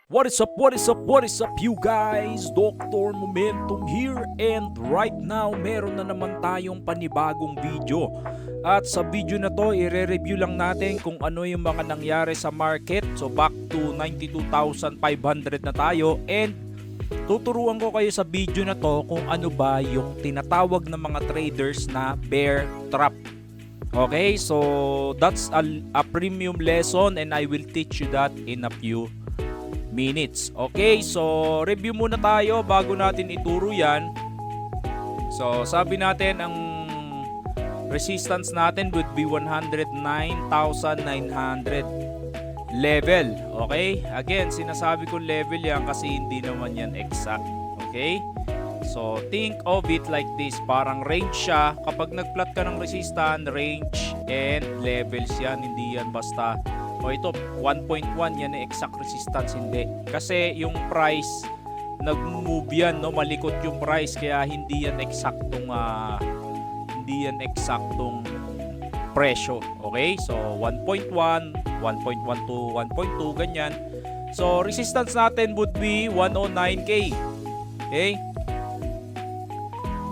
What is up, what is up, what is up you guys? Dr. Momentum here and right now meron na naman tayong panibagong video. At sa video na to, i-review lang natin kung ano yung mga nangyari sa market. So back to 92,500 na tayo and tuturuan ko kayo sa video na to kung ano ba yung tinatawag ng mga traders na bear trap. Okay, so that's a premium lesson and I will teach you that in a few minutes. Okay, so review muna tayo bago natin ituro yan. So sabi natin ang resistance natin would be 109,900 level. Okay, again sinasabi ko level yan kasi hindi naman yan exact. Okay, so think of it like this, parang range siya. Kapag nagplot ka ng resistance, range and levels yan, hindi yan basta o ito 1.1 yan na exact resistance, hindi. Kasi yung price nag-move yan, no? Malikot yung price kaya hindi yan eksaktong presyo. Okay? So 1.1, 1.1 to 1.2 ganyan. So resistance natin would be 109k. Okay?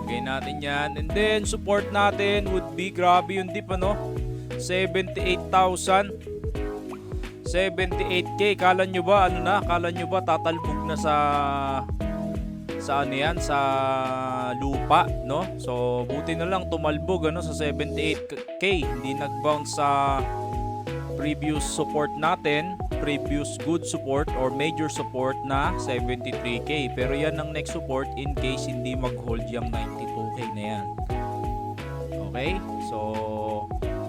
Okay natin yan. And then support natin would be, grabe yung dip, ano? 78,000. 78k. Kala nyo ba tatalbog na sa ano yan, sa lupa, no? So buti na lang tumalbog ano sa 78k, hindi nag-bounce sa previous support natin, previous good support or major support na 73k. Pero yan ang next support in case hindi mag-hold yung 92k na yan. Okay? So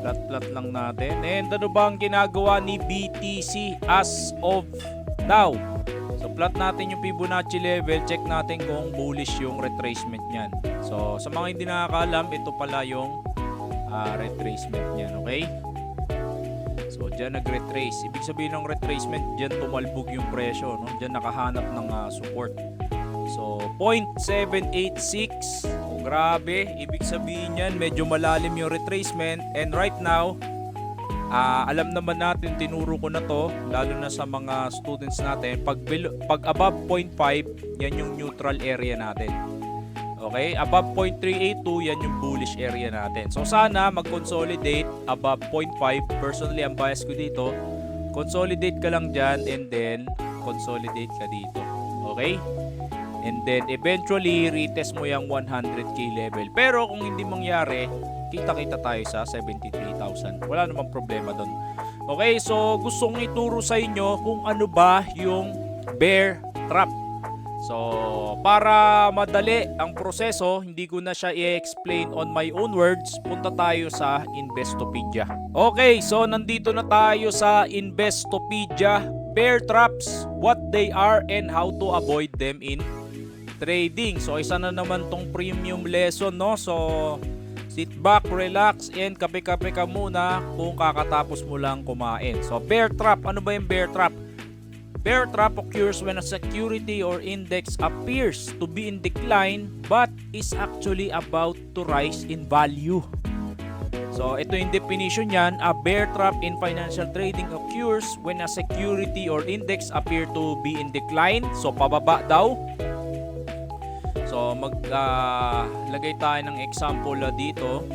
plat lang natin. And ano ba ang ginagawa ni BTC as of now? So plot natin yung Fibonacci level, check natin kung bullish yung retracement niyan. So sa mga hindi nakakaalam, ito pala yung retracement niyan, okay? So diyan nag-retrace. Ibig sabihin ng retracement, diyan tumalbog yung presyo, no? Diyan nakahanap ng support. So 0.786. Oh, grabe, ibig sabihin yan medyo malalim yung retracement. And right now alam naman natin, tinuro ko na to lalo na sa mga students natin, pag above 0.5 yan yung neutral area natin. Okay, above 0.382 yan yung bullish area natin. So sana mag-consolidate above 0.5. Personally, ang bias ko dito, consolidate ka lang dyan and then consolidate ka dito. Okay, and then eventually retest mo yung 100k level. Pero kung hindi mangyari, kita-kita tayo sa 73,000. Wala namang problema doon. Okay, so gustong ituro sa inyo kung ano ba yung bear trap. So para madali ang proseso, hindi ko na siya i-explain on my own words, punta tayo sa Investopedia. Okay, so nandito na tayo sa Investopedia. Bear traps, what they are and how to avoid them in trading. So isa na naman tong premium lesson, no? So sit back, relax, and kape-kape ka muna kung kakatapos mo lang kumain. So bear trap, ano ba yung bear trap? Bear trap occurs when a security or index appears to be in decline but is actually about to rise in value. So ito yung definition yan. A bear trap in financial trading occurs when a security or index appear to be in decline. So pababa daw. So maglagay tayo ng example dito.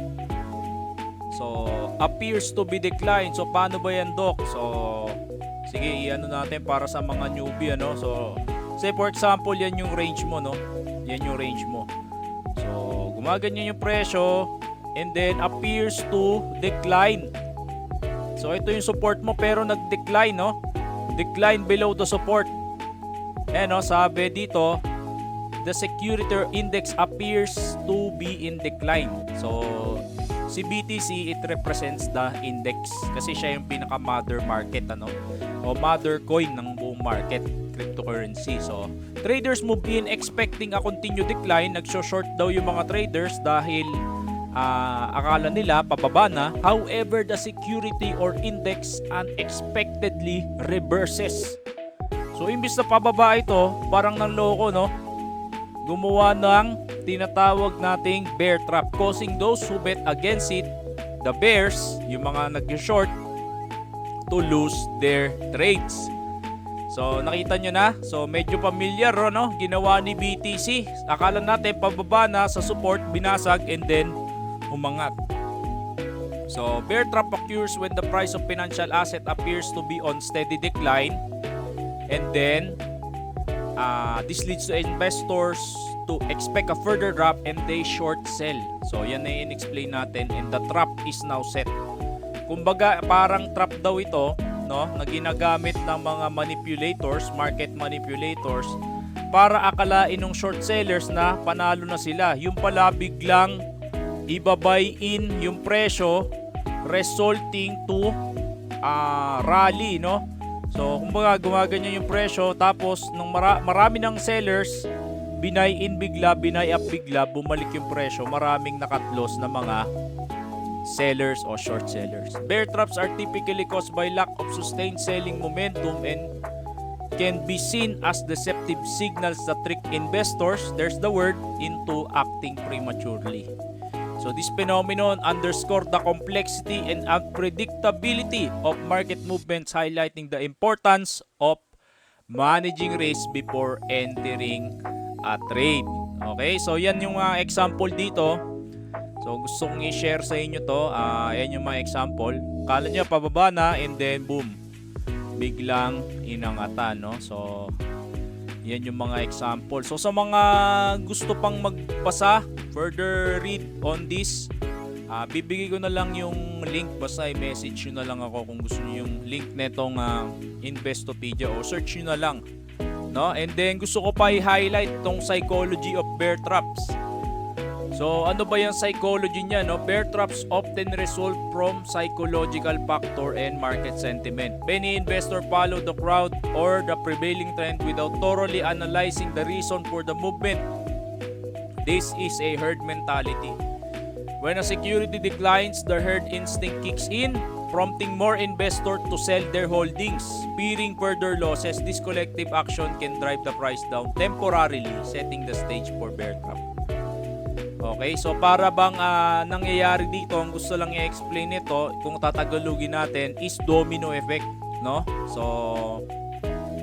So appears to be declined. So paano ba yan, Doc? So sige, i-ano natin para sa mga newbie, ano. So say for example, yan yung range mo, no? Yan yung range mo. So gumaganyan yung presyo and then appears to decline. So ito yung support mo pero nag-decline, no? Decline below the support. No, sabi dito, the security or index appears to be in decline. So si BTC, it represents the index kasi siya yung pinaka mother market, ano, o mother coin ng buong market, cryptocurrency. So traders move in expecting a continued decline. Nagso-short daw yung mga traders dahil akala nila pababa na. However, the security or index unexpectedly reverses. So imbis na pababa ito, parang nanloko, no? Gumawa ng tinatawag nating bear trap, causing those who bet against it, the bears, yung mga nag-short, to lose their trades. So nakita nyo na, so medyo familiar no, ginawa ni BTC. Akala natin pababa na sa support, binasag and then umangat. So bear trap occurs when the price of financial asset appears to be on steady decline, and then this leads to investors to expect a further drop and they short sell. So yan na in-explain natin, and the trap is now set. Kumbaga parang trap daw ito, no, na ginagamit ng mga manipulators, market manipulators, para akalain ng short sellers na panalo na sila. Yung pala biglang ibabay in yung presyo, resulting to rally, no. So kumbaga gumaganyan yung presyo, tapos nung marami ng sellers binay in bigla, binay up bigla, bumalik yung presyo, maraming nakat-loss na mga sellers o short sellers. Bear traps are typically caused by lack of sustained selling momentum and can be seen as deceptive signals that trick investors, there's the word, into acting prematurely. So this phenomenon underscores the complexity and unpredictability of market movements, highlighting the importance of managing risk before entering a trade. Okay, so yan yung example dito. So gusto kong i-share sa inyo to. Yan yung mga example. Kala nyo pababa na and then boom, biglang inangatan, no? So yan yung mga example. So sa mga gusto pang magbasa, further read on this, bibigay ko na lang yung link. Basta i-message nyo na lang ako kung gusto nyo yung link netong Investopedia, o search nyo na lang, no? And then gusto ko pa i-highlight tong psychology of bear traps. So ano ba yung psychology niya, no? Bear traps often result from psychological factor and market sentiment. Many investors follow the crowd or the prevailing trend without thoroughly analyzing the reason for the movement. This is a herd mentality. When a security declines, the herd instinct kicks in, prompting more investors to sell their holdings. Fearing further losses, this collective action can drive the price down temporarily, setting the stage for bear trap. Okay, so para bang nangyayari dito, ang gusto lang i-explain nito, kung tatagalugin natin, is domino effect, no? So,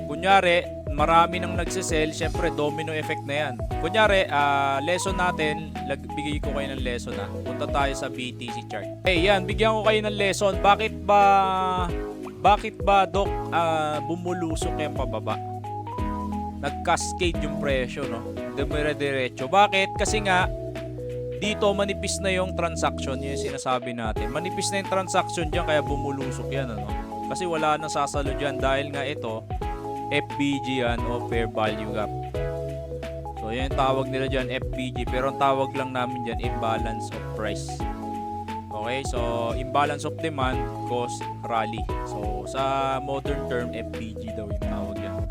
kunyari, marami nang nagsisell, syempre domino effect na yan. Kunyari, lesson natin, bigay ko kayo ng lesson na. Punta tayo sa BTC chart. Okay, yan, bigyan ko kayo ng lesson. Bakit ba, Doc, bumulusok yung pababa? Nag-cascade yung presyo, no? Dumire-diretso. Bakit? Kasi nga, dito manipis na yung transaction, yun yung sinasabi natin. Manipis na yung transaction dyan, kaya bumulusok yan, ano? Kasi wala nang sasalo dyan dahil nga ito, FVG yan o fair value gap. So yan yung tawag nila dyan, FVG. Pero ang tawag lang namin dyan, imbalance of price. Okay, so imbalance of demand cause rally. So sa modern term, FVG daw yung tawag yan.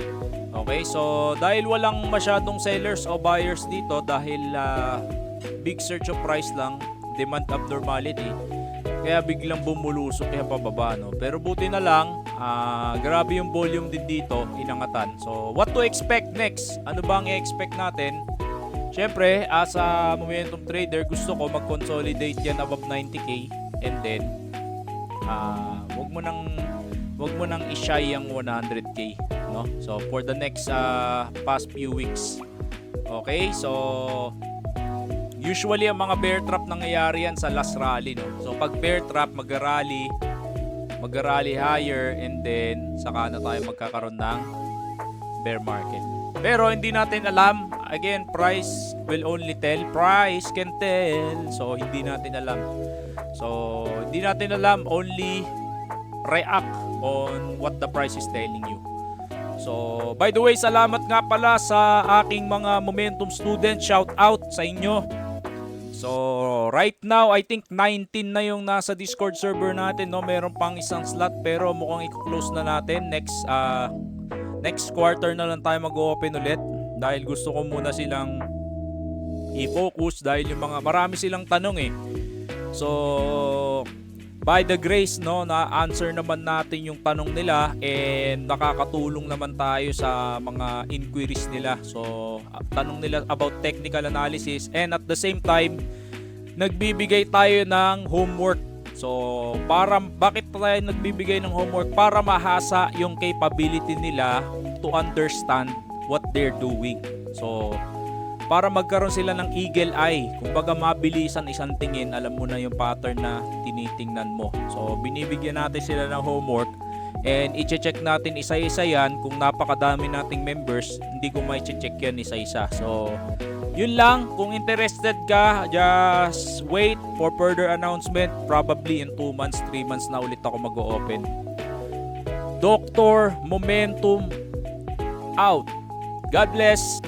Okay, so dahil walang masyadong sellers o buyers dito, dahil big surge of price lang, demand abnormality, kaya biglang bumulusok kaya pababa, no? Pero buti na lang, grabe yung volume din dito, inangatan. So what to expect next? Ano ba ang i-expect natin? Syempre, as a momentum trader, gusto ko mag-consolidate yan above 90k, and then wag mo nang i-shy ang 100k, no? So for the next past few weeks. Okay, so usually ang mga bear trap nangyayari yan sa last rally, no? So pag bear trap, mag-rally higher, and then saka na tayo magkakaroon ng bear market. Pero hindi natin alam. Again, price will only tell. Price can tell. So hindi natin alam. Only react on what the price is telling you. So by the way, salamat nga pala sa aking mga momentum students. Shout out sa inyo. So right now, I think 19 na yung nasa Discord server natin, no? Meron pang isang slot pero mukhang i-close na natin. Next quarter na lang tayo mag-open ulit, dahil gusto ko muna silang i-focus dahil yung marami silang tanong eh. So by the grace, no, na-answer naman natin yung tanong nila, and nakakatulong naman tayo sa mga inquiries nila. So tanong nila about technical analysis, and at the same time nagbibigay tayo ng homework. So bakit tayo nagbibigay ng homework? Para mahasa yung capability nila to understand what they're doing. So, para magkaroon sila ng eagle eye, kumbaga mabilisan isang tingin, alam mo na yung pattern na tinitingnan mo. So, binibigyan natin sila ng homework and i-check natin isa-isa yan. Kung napakadami nating members, hindi ko mai-check yan isa-isa. So, yun lang. Kung interested ka, just wait for further announcement. Probably in 2 months, 3 months na ulit ako mag-o-open. Dr. Momentum out. God bless.